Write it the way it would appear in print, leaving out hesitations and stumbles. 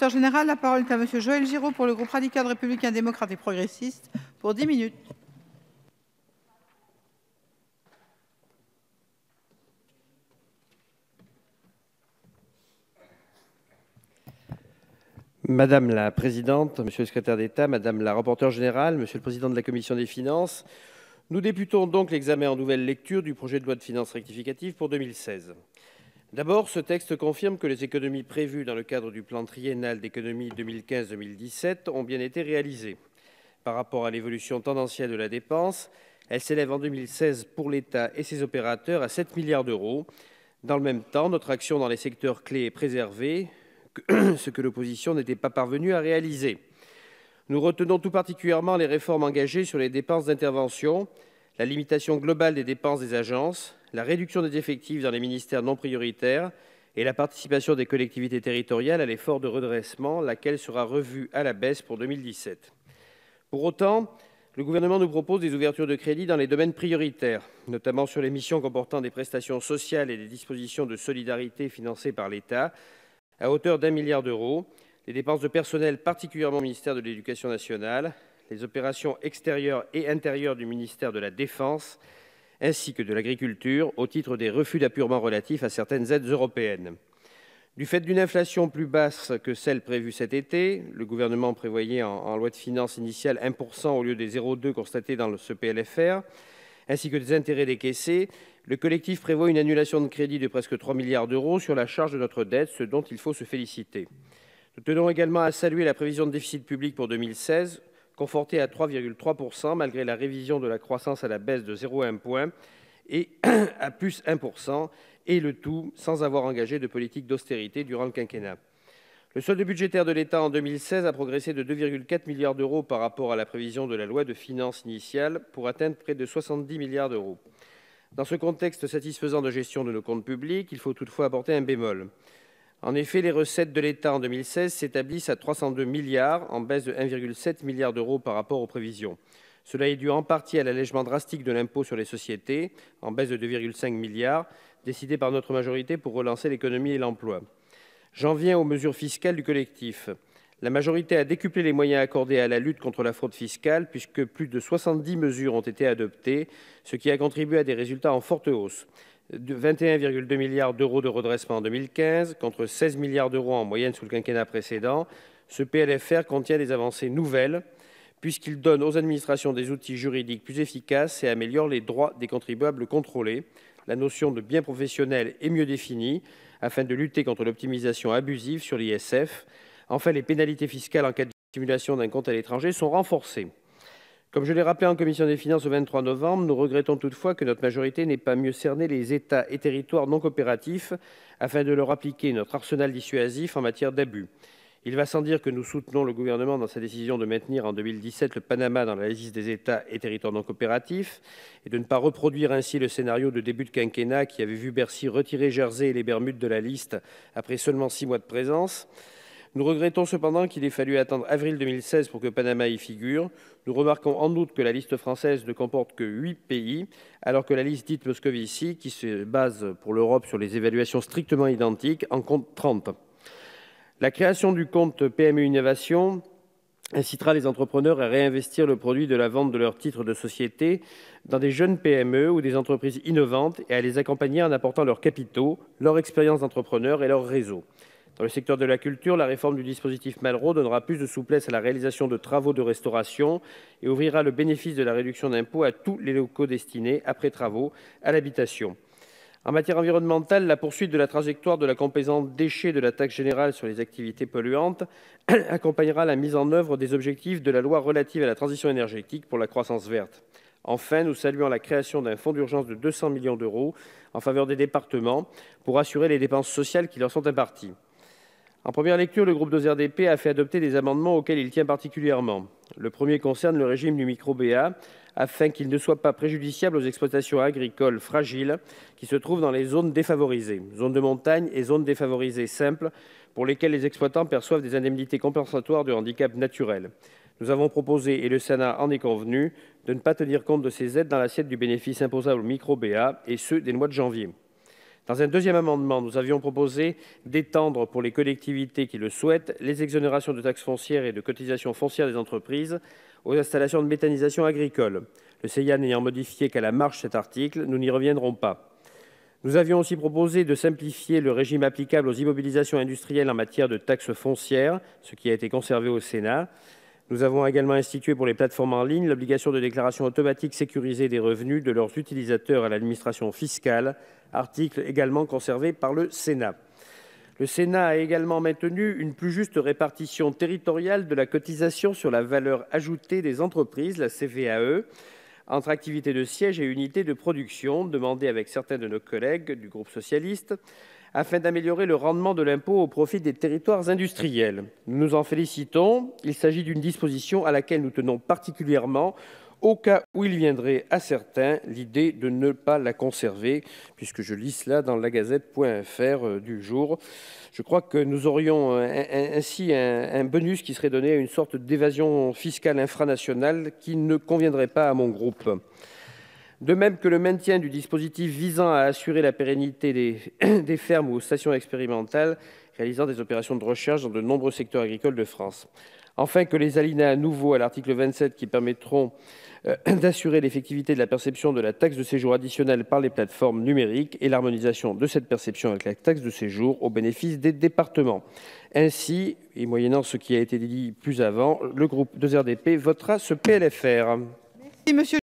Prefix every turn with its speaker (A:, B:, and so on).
A: rapporteur général, la parole est à Monsieur Joël Giraud pour le groupe radical républicain démocrate et progressiste pour 10 minutes.
B: Madame la présidente, monsieur le secrétaire d'État, madame la rapporteure générale, monsieur le président de la commission des finances, nous débutons donc l'examen en nouvelle lecture du projet de loi de finances rectificative pour 2016. D'abord, ce texte confirme que les économies prévues dans le cadre du plan triennal d'économie 2015-2017 ont bien été réalisées. Par rapport à l'évolution tendancielle de la dépense, elle s'élève en 2016 pour l'État et ses opérateurs à 7 milliards d'euros. Dans le même temps, notre action dans les secteurs clés est préservée, ce que l'opposition n'était pas parvenue à réaliser. Nous retenons tout particulièrement les réformes engagées sur les dépenses d'intervention, la limitation globale des dépenses des agences, la réduction des effectifs dans les ministères non prioritaires et la participation des collectivités territoriales à l'effort de redressement, laquelle sera revue à la baisse pour 2017. Pour autant, le gouvernement nous propose des ouvertures de crédits dans les domaines prioritaires, notamment sur les missions comportant des prestations sociales et des dispositions de solidarité financées par l'État, à hauteur d'1 milliard d'euros, les dépenses de personnel, particulièrement au ministère de l'Éducation nationale, les opérations extérieures et intérieures du ministère de la Défense, ainsi que de l'Agriculture, au titre des refus d'appurement relatifs à certaines aides européennes. Du fait d'une inflation plus basse que celle prévue cet été, le gouvernement prévoyait en loi de finances initiale 1% au lieu des 0,2 constatés dans ce PLFR, ainsi que des intérêts décaissés, le collectif prévoit une annulation de crédit de presque 3 milliards d'euros sur la charge de notre dette, ce dont il faut se féliciter. Nous tenons également à saluer la prévision de déficit public pour 2016, confortée à 3,3% malgré la révision de la croissance à la baisse de 0,1 point et à plus 1%, et le tout sans avoir engagé de politique d'austérité durant le quinquennat. Le solde budgétaire de l'État en 2016 a progressé de 2,4 milliards d'euros par rapport à la prévision de la loi de finances initiale pour atteindre près de 70 milliards d'euros. Dans ce contexte satisfaisant de gestion de nos comptes publics, il faut toutefois apporter un bémol. En effet, les recettes de l'État en 2016 s'établissent à 302 milliards, en baisse de 1,7 milliard d'euros par rapport aux prévisions. Cela est dû en partie à l'allègement drastique de l'impôt sur les sociétés, en baisse de 2,5 milliards, décidé par notre majorité pour relancer l'économie et l'emploi. J'en viens aux mesures fiscales du collectif. La majorité a décuplé les moyens accordés à la lutte contre la fraude fiscale, puisque plus de 70 mesures ont été adoptées, ce qui a contribué à des résultats en forte hausse. De 21,2 milliards d'euros de redressement en 2015, contre 16 milliards d'euros en moyenne sous le quinquennat précédent, ce PLFR contient des avancées nouvelles, puisqu'il donne aux administrations des outils juridiques plus efficaces et améliore les droits des contribuables contrôlés. La notion de bien professionnel est mieux définie, afin de lutter contre l'optimisation abusive sur l'ISF. Enfin, les pénalités fiscales en cas de dissimulation d'un compte à l'étranger sont renforcées. Comme je l'ai rappelé en commission des finances le 23 novembre, nous regrettons toutefois que notre majorité n'ait pas mieux cerné les États et territoires non coopératifs afin de leur appliquer notre arsenal dissuasif en matière d'abus. Il va sans dire que nous soutenons le gouvernement dans sa décision de maintenir en 2017 le Panama dans la liste des États et territoires non coopératifs et de ne pas reproduire ainsi le scénario de début de quinquennat qui avait vu Bercy retirer Jersey et les Bermudes de la liste après seulement 6 mois de présence. Nous regrettons cependant qu'il ait fallu attendre avril 2016 pour que Panama y figure. Nous remarquons en outre que la liste française ne comporte que 8 pays, alors que la liste dite Moscovici, qui se base pour l'Europe sur les évaluations strictement identiques, en compte 30. La création du compte PME Innovation incitera les entrepreneurs à réinvestir le produit de la vente de leurs titres de société dans des jeunes PME ou des entreprises innovantes et à les accompagner en apportant leurs capitaux, leur expérience d'entrepreneur et leur réseau. Dans le secteur de la culture, la réforme du dispositif Malraux donnera plus de souplesse à la réalisation de travaux de restauration et ouvrira le bénéfice de la réduction d'impôt à tous les locaux destinés, après travaux, à l'habitation. En matière environnementale, la poursuite de la trajectoire de la composante déchets de la taxe générale sur les activités polluantes accompagnera la mise en œuvre des objectifs de la loi relative à la transition énergétique pour la croissance verte. Enfin, nous saluons la création d'un fonds d'urgence de 200 millions d'euros en faveur des départements pour assurer les dépenses sociales qui leur sont imparties. En première lecture, le groupe des RDP a fait adopter des amendements auxquels il tient particulièrement. Le premier concerne le régime du micro-BA, afin qu'il ne soit pas préjudiciable aux exploitations agricoles fragiles qui se trouvent dans les zones défavorisées, zones de montagne et zones défavorisées simples, pour lesquelles les exploitants perçoivent des indemnités compensatoires de handicap naturel. Nous avons proposé, et le Sénat en est convenu, de ne pas tenir compte de ces aides dans l'assiette du bénéfice imposable au micro-BA, et ce, dès le mois de janvier. Dans un deuxième amendement, nous avions proposé d'étendre pour les collectivités qui le souhaitent les exonérations de taxes foncières et de cotisations foncières des entreprises aux installations de méthanisation agricole. Le CEIA n'ayant modifié qu'à la marge cet article, nous n'y reviendrons pas. Nous avions aussi proposé de simplifier le régime applicable aux immobilisations industrielles en matière de taxes foncières, ce qui a été conservé au Sénat. Nous avons également institué pour les plateformes en ligne l'obligation de déclaration automatique sécurisée des revenus de leurs utilisateurs à l'administration fiscale, article également conservé par le Sénat. Le Sénat a également maintenu une plus juste répartition territoriale de la cotisation sur la valeur ajoutée des entreprises, la CVAE, entre activités de siège et unités de production, demandée avec certains de nos collègues du groupe socialiste, afin d'améliorer le rendement de l'impôt au profit des territoires industriels. Nous nous en félicitons. Il s'agit d'une disposition à laquelle nous tenons particulièrement, au cas où il viendrait à certains l'idée de ne pas la conserver, puisque je lis cela dans la gazette.fr du jour. Je crois que nous aurions ainsi un bonus qui serait donné à une sorte d'évasion fiscale infranationale qui ne conviendrait pas à mon groupe. De même que le maintien du dispositif visant à assurer la pérennité des fermes ou stations expérimentales réalisant des opérations de recherche dans de nombreux secteurs agricoles de France. Enfin, que les alinéas nouveaux à l'article 27 qui permettront d'assurer l'effectivité de la perception de la taxe de séjour additionnelle par les plateformes numériques et l'harmonisation de cette perception avec la taxe de séjour au bénéfice des départements. Ainsi, et moyennant ce qui a été dit plus avant, le groupe 2RDP votera ce PLFR.
A: Merci, monsieur.